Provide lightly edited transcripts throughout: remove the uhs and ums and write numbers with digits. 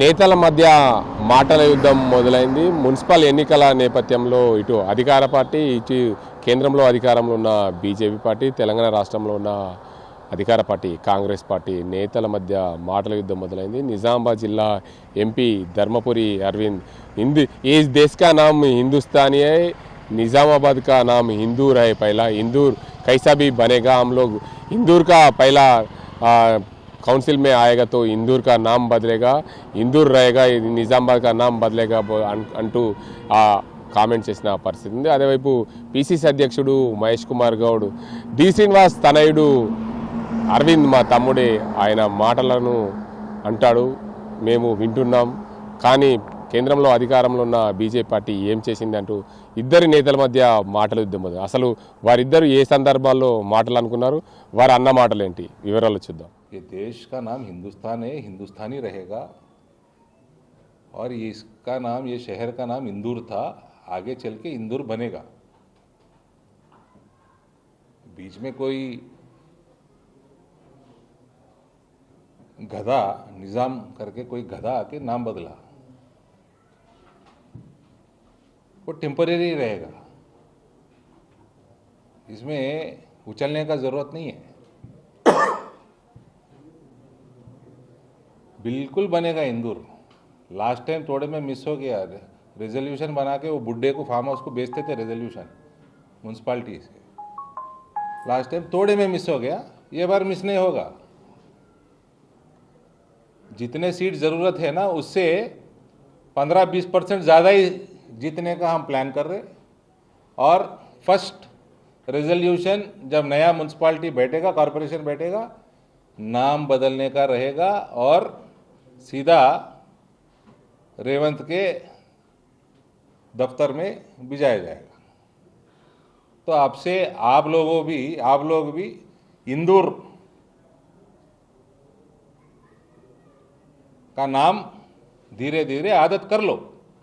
నేతల మధ్య మాటల యుద్ధం మొదలైంది. మున్సిపల్ ఎన్నికల నేపథ్యంలో ఇటు అధికార పార్టీ, ఇటు కేంద్రంలో అధికారంలో ఉన్న బీజేపీ పార్టీ, తెలంగాణ రాష్ట్రంలో ఉన్న అధికార పార్టీ కాంగ్రెస్ పార్టీ నేతల మధ్య మాటల యుద్ధం మొదలైంది. నిజామాబాద్ జిల్లా ఎంపీ ధర్మపురి అరవింద్ इस देश का नाम हिंदुस्तानी है, निज़ामाबाद का नाम हिंदूर है, पहला हिंदूर कैसा भी बनेगा, हम लोग हिंदूर का पहला काउंसिल में आएगा तो इंदूर का नाम बदलेगा, इंदूर रहेगा, निज़ामाबाद का नाम बदलेगा अंटू కామెంట్ చేసిన పరిస్థితి ఉంది. అదేవైపు పిసిసి అధ్యక్షుడు మహేష్ కుమార్ గౌడ్, డి శ్రీనివాస్ తనయుడు అరవింద్ మా తమ్ముడే, ఆయన మాటలను అంటాడు, మేము వింటున్నాం, కానీ కేంద్రంలో అధికారంలో ఉన్న బీజేపీ పార్టీ ఏం చేసింది అంటూ ఇద్దరి నేతల మధ్య మాటలు యుద్ధం. అసలు వారిద్దరు ఏ సందర్భాల్లో మాటలు అనుకున్నారు, వారు అన్న మాటలు ఏంటి, వివరాలు చూద్దాం. ये देश का नाम हिंदुस्तान है, हिंदुस्तानी रहेगा, और ये इसका नाम, ये शहर का नाम इंदूर था, आगे चल के इंदूर बनेगा. बीच में कोई गधा निज़ाम करके कोई गधा आके नाम बदला, वो टेम्परेरी रहेगा, इसमें उछलने का ज़रूरत नहीं है. बिल्कुल बनेगा इंदूर. लास्ट टाइम थोड़े में मिस हो गया, रेजोल्यूशन बना के वो बुड्ढे को फार्म हाउस को बेचते थे, रेजोल्यूशन म्यूनसिपाल्टी से. लास्ट टाइम थोड़े में मिस हो गया, ये बार मिस नहीं होगा. जितने सीट ज़रूरत है ना, उससे 15-20% ज़्यादा ही जीतने का हम प्लान कर रहे. और फर्स्ट रेजोल्यूशन जब नया म्यूनसिपाल्टी बैठेगा, कॉरपोरेशन बैठेगा, नाम बदलने का रहेगा और सीधा रेवंत के दफ्तर में भिजाया जाएगा. तो आपसे आप लोग भी इंदूर का नाम धीरे धीरे आदत कर लो.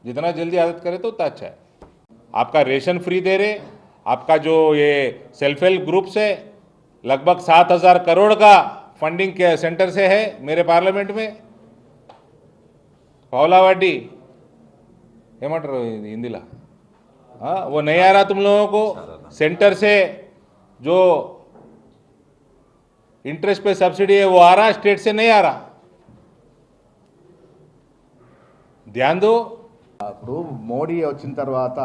जितना जल्दी आदत करे तो उतना अच्छा है. आपका रेशन फ्री दे रहे, आपका जो ये सेल्फ हेल्प ग्रुप से लगभग 7,000 करोड़ का फंडिंग के सेंटर से है मेरे पार्लियामेंट में. पौलावाडी ఏమంటారు హిందీలో, वो नहीं आ रहा तुम लोगों को सेंटर से जो इंटरेस्ट पे सब्सिडी है वो आ रहा, स्टेट से नहीं आ रहा. ध्यान दो. ఇప్పుడు మోడీ వచ్చిన తర్వాత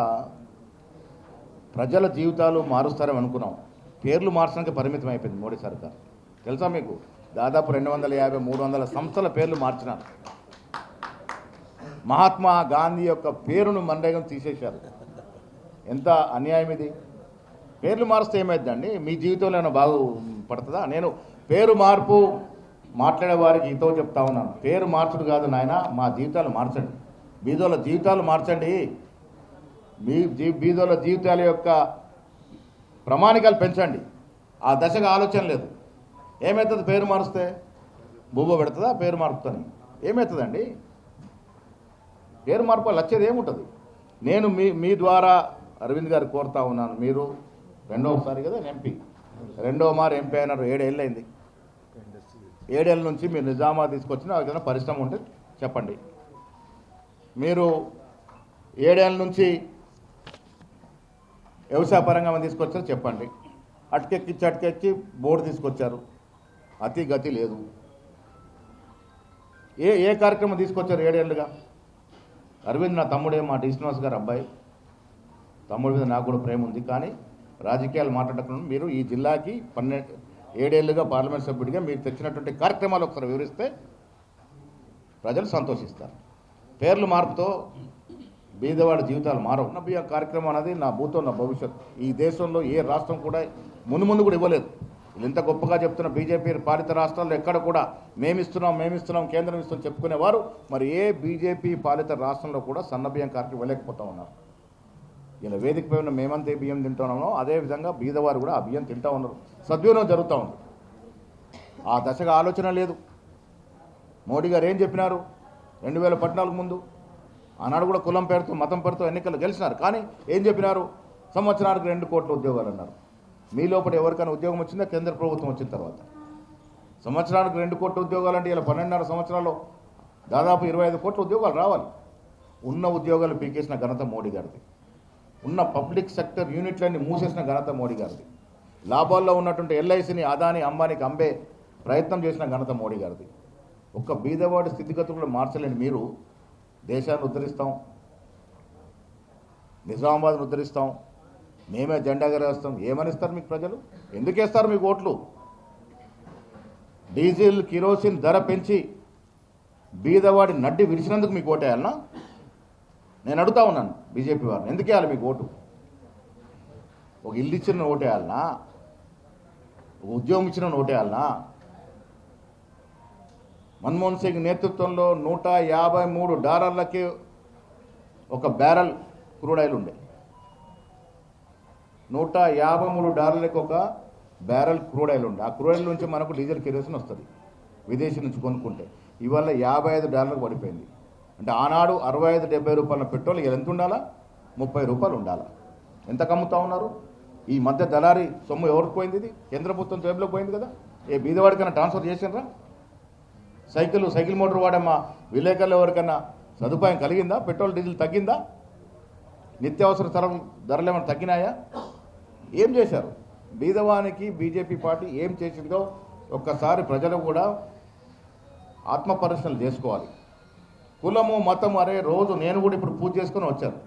ప్రజల జీవితాలు మారుస్తారని అనుకున్నాం. పేర్లు మార్చడానికి పరిమితం అయిపోయింది మోడీ సర్కార్. తెలుసా మీకు, దాదాపు 250-300 సంస్థల పేర్లు మార్చినారు. మహాత్మా గాంధీ యొక్క పేరును మన్రేగం తీసేశారు. ఎంత అన్యాయం ఇది. పేర్లు మారిస్తే ఏమైందండి, మీ జీవితంలో ఏమైనా బాగుపడుతుందా? నేను పేరు మార్పు మాట్లాడే వారికి ఇంతో చెప్తా ఉన్నాను, పేరు మార్చడు కాదు నాయన, మా జీవితాలు మార్చండి, బీదోళ్ళ జీవితాలు మార్చండి. బీదోళ్ళ జీవితాల యొక్క ప్రమాణికాలు పెంచండి. ఆ దశగా ఆలోచన లేదు. ఏమవుతుంది పేరు మారుస్తే? బువ్వ పెడుతుందా పేరు మారుతుంది? ఏమవుతుందండి? పేరు మార్పు వచ్చేది ఏముంటుంది? నేను మీ ద్వారా అరవింద్ గారు కోరుతా ఉన్నాను, మీరు రెండవసారి కదా ఎంపీ, రెండవ మారు ఎంపీ అయినారు, 7 ఏళ్ళు అయింది. 7 ఏళ్ళ నుంచి మీరు నిజామాబాద్ తీసుకొచ్చిన ఏదైనా పరిశ్రమ ఉంటే చెప్పండి. మీరు 7 ఏళ్ళ నుంచి వ్యవసాయ పరంగా తీసుకొచ్చారు చెప్పండి. అటుకెక్కి బోర్డు తీసుకొచ్చారు, అతి గతి లేదు. ఏ కార్యక్రమం తీసుకొచ్చారు 7 ఏళ్ళుగా? అరవింద్ నా తమ్ముడే, మా డి శ్రీనివాస్ గారు అబ్బాయి. తమ్ముడి మీద నాకు కూడా ప్రేమ ఉంది, కానీ రాజకీయాలు మాట్లాడకుండా మీరు ఈ జిల్లాకి 7 ఏళ్ళుగా పార్లమెంట్ సభ్యుడిగా మీరు తెచ్చినటువంటి కార్యక్రమాలు ఒకసారి వివరిస్తే ప్రజలు సంతోషిస్తారు. పేర్లు మార్పుతో బీదవాడి జీవితాలు మారవు. అన్నబియ్యం కార్యక్రమం అనేది నా భూతో నా భవిష్యత్. ఈ దేశంలో ఏ రాష్ట్రం కూడా ముందు కూడా ఇవ్వలేదు. ఇంత గొప్పగా చెప్తున్న బీజేపీ పాలిత రాష్ట్రాల్లో ఎక్కడ కూడా మేమిస్తున్నాం కేంద్రం ఇస్తాం చెప్పుకునేవారు మరి ఏ బీజేపీ పాలిత రాష్ట్రంలో కూడా సన్నబియ్యం కార్యక్రమం ఇవ్వలేకపోతా ఉన్నారు. ఇలా వేదికపై ఉన్న మేమంతే బియ్యం తింటున్నామో అదేవిధంగా బీదవారు కూడా ఆ బియ్యం తింటూ ఉన్నారు. సద్వినియోగం జరుగుతూ ఉంది. ఆ దశగా ఆలోచన లేదు. మోడీ గారు ఏం చెప్పినారు 2014 ముందు? ఆనాడు కూడా కులం పేరుతో మతం పేరుతో ఎన్నికలు గెలిచినారు, కానీ ఏం చెప్పినారు? సంవత్సరానికి 2 కోట్ల ఉద్యోగాలు అన్నారు. మీ లోపల ఎవరికైనా ఉద్యోగం వచ్చిందా? కేంద్ర ప్రభుత్వం వచ్చిన తర్వాత సంవత్సరానికి 2 కోట్ల ఉద్యోగాలు అంటే ఇలా 12.5 సంవత్సరాల్లో దాదాపు 25 కోట్ల ఉద్యోగాలు రావాలి. ఉన్న ఉద్యోగాలు పీకేసిన ఘనత మోడీ గారిది. ఉన్న పబ్లిక్ సెక్టర్ యూనిట్లన్నీ మూసేసిన ఘనత మోడీ గారిది. లాభాల్లో ఉన్నటువంటి ఎల్ఐసిని అదాని అంబానీకి అమ్మే ప్రయత్నం చేసిన ఘనత మోడీ గారిది. ఒక్క బీదవాడి స్థితిగతులు మార్చలేని మీరు దేశాన్ని ఉద్ధరిస్తాం, నిజామాబాద్ను ఉద్ధరిస్తాం, మేమే జెండా ఎగరేస్తాం, ఏమనిస్తారు మీకు ప్రజలు? ఎందుకు వేస్తారు మీకు ఓట్లు? డీజిల్ కిరోసిన్ ధర పెంచి బీదవాడి నడ్డి విరిచినందుకు మీకు ఓటేయాలనా? నేను అడుగుతా ఉన్నాను బీజేపీ వారిని, ఎందుకు వేయాలి మీకు ఓటు? ఒక ఇల్లు ఇచ్చిన ఓటేయాలనా? ఒక ఉద్యోగం ఇచ్చిన ఓటేయాలనా? మన్మోహన్ సింగ్ నేతృత్వంలో $153 ఒక బ్యారెల్ క్రూడ్ ఆయిల్ ఉండే. $153 ఒక బ్యారెల్ క్రూడ్ ఆయిల్ ఉండే. ఆ క్రూడ్ ఆయిల్ నుంచి మనకు డీజిల్ కిరోసిన్ వస్తుంది విదేశీ నుంచి కొనుక్కుంటే. ఇవాళ $55 పడిపోయింది. అంటే ఆనాడు 65-70 రూపాయల పెట్రోల్ ఇక ఎంత ఉండాలా? 30 రూపాయలు ఉండాలా? ఎంత కమ్ముతా ఉన్నారు? ఈ మధ్య దళారీ సొమ్ము ఎవరికి పోయింది? ఇది కేంద్ర ప్రభుత్వం జేబులో పోయింది కదా. ఏ బీదవాడికైనా ట్రాన్స్ఫర్ చేసినరా? సైకిల్ మోటార్ వాడే మా విలేకరులు ఎవరికైనా సదుపాయం కలిగిందా? పెట్రోల్ డీజిల్ తగ్గిందా? నిత్యావసర ధరలు ఏమైనా తగ్గినాయా? ఏం చేశారు? బీదవానికి బీజేపీ పార్టీ ఏం చేసిందో ఒక్కసారి ప్రజలు కూడా ఆత్మపరిశీలన చేసుకోవాలి. కులము మతం అరే రోజు నేను కూడా ఇప్పుడు పూజ చేసుకొని వచ్చాను.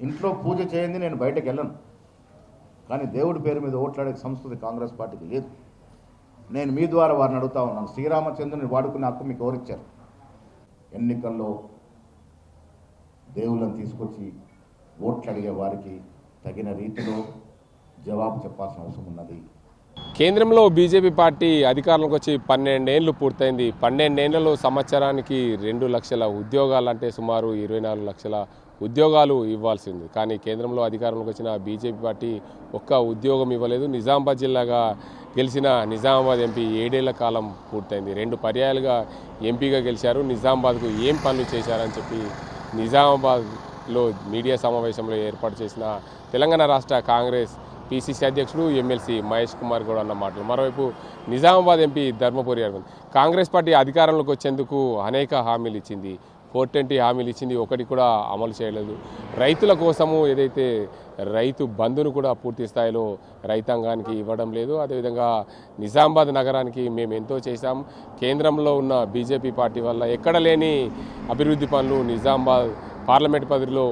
ఇంట్లో పూజ చేయండి, నేను బయటకు వెళ్ళను. కానీ దేవుడి పేరు మీద ఓట్లాడే సంస్కృతి కాంగ్రెస్ పార్టీకి లేదు. నేను మీ ద్వారా వారిని అడుగుతా ఉన్నాను, శ్రీరామచంద్రుని వాడుకునే హక్కు మీకు ఎవరిచ్చారు? ఎన్నికల్లో దేవుళ్ళని తీసుకొచ్చి ఓట్లు అడిగే వారికి తగిన రీతిలో జవాబు చెప్పాల్సిన అవసరం ఉన్నది. కేంద్రంలో బీజేపీ పార్టీ అధికారంలోకి వచ్చి 12 ఏళ్ళు పూర్తయింది. 12 ఏళ్లలో సంవత్సరానికి 2 లక్షల ఉద్యోగాలు, అంటే సుమారు 24 లక్షల ఉద్యోగాలు ఇవ్వాల్సింది. కానీ కేంద్రంలో అధికారంలోకి వచ్చిన బీజేపీ పార్టీ ఒక్క ఉద్యోగం ఇవ్వలేదు. నిజామాబాద్ జిల్లాగా గెలిచిన నిజామాబాద్ ఎంపీ 7 ఏళ్ల కాలం పూర్తయింది. 2 పర్యాయాలుగా ఎంపీగా గెలిచారు. నిజామాబాద్కు ఏం పనులు చేశారని చెప్పి నిజామాబాద్లో మీడియా సమావేశంలో ఏర్పాటు చేసిన తెలంగాణ రాష్ట్ర కాంగ్రెస్ పిసిసి అధ్యక్షుడు ఎమ్మెల్సీ మహేష్ కుమార్ గౌడ్ అన్న మాటలు. మరోవైపు నిజామాబాద్ ఎంపీ ధర్మపురి అరవింద్ కాంగ్రెస్ పార్టీ అధికారంలోకి వచ్చేందుకు అనేక హామీలు ఇచ్చింది. 420 హామీలు ఇచ్చింది, ఒకటి కూడా అమలు చేయలేదు. రైతుల కోసము ఏదైతే రైతు బంధును కూడా పూర్తి స్థాయిలో రైతాంగానికి ఇవ్వడం లేదు. అదేవిధంగా నిజామాబాద్ నగరానికి మేము ఎంతో చేశాం, కేంద్రంలో ఉన్న బీజేపీ పార్టీ వల్ల ఎక్కడ లేని అభివృద్ధి పనులు నిజామాబాద్ పార్లమెంట్ పరిధిలో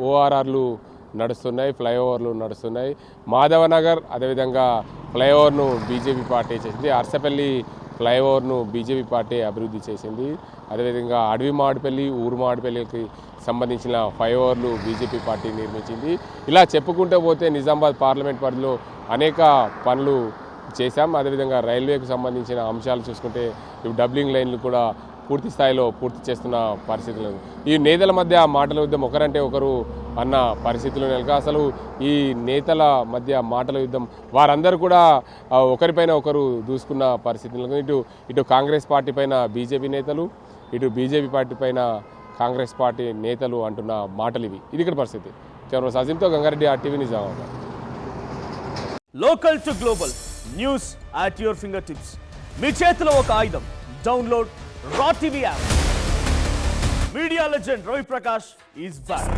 ఓఆర్ఆర్లు నడుస్తున్నాయి, ఫ్లైఓవర్లు నడుస్తున్నాయి. మాధవనగర్ అదేవిధంగా ఫ్లైఓవర్ను బీజేపీ పార్టీ చేసింది. అర్సపల్లి ఫ్లైఓవర్ను బీజేపీ పార్టీ అభివృద్ధి చేసింది. అదేవిధంగా అడవి మాడిపల్లి, ఊరు మాడిపల్లికి సంబంధించిన ఫ్లైఓవర్లు బీజేపీ పార్టీ నిర్మించింది. ఇలా చెప్పుకుంటూ పోతే నిజామాబాద్ పార్లమెంట్ పరిధిలో అనేక పనులు చేశాం. అదేవిధంగా రైల్వేకు సంబంధించిన అంశాలు చూసుకుంటే ఇవి డబ్లింగ్ లైన్లు కూడా పూర్తి స్థాయిలో పూర్తి చేస్తున్న పరిస్థితులు. ఈ నేతల మధ్య మాటల యుద్ధం ఒకరంటే ఒకరు అన్న పరిస్థితులు నెలక. అసలు ఈ నేతల మధ్య మాటల యుద్ధం వారందరూ కూడా ఒకరిపైన ఒకరు దూసుకున్న పరిస్థితులు. ఇటు కాంగ్రెస్ పార్టీ పైన బీజేపీ నేతలు, ఇటు బీజేపీ పార్టీ పైన కాంగ్రెస్ పార్టీ నేతలు అంటున్న మాటలు ఇవి. ఇది ఇక్కడ పరిస్థితి. కెమెరా సజింతో Gangareddy, RTV Nizamabad. Local to global news at your finger tips. మీ చేతిలో ఒక ఆయుధం. Download Raw TV app. Media legend Ravi Prakash is back.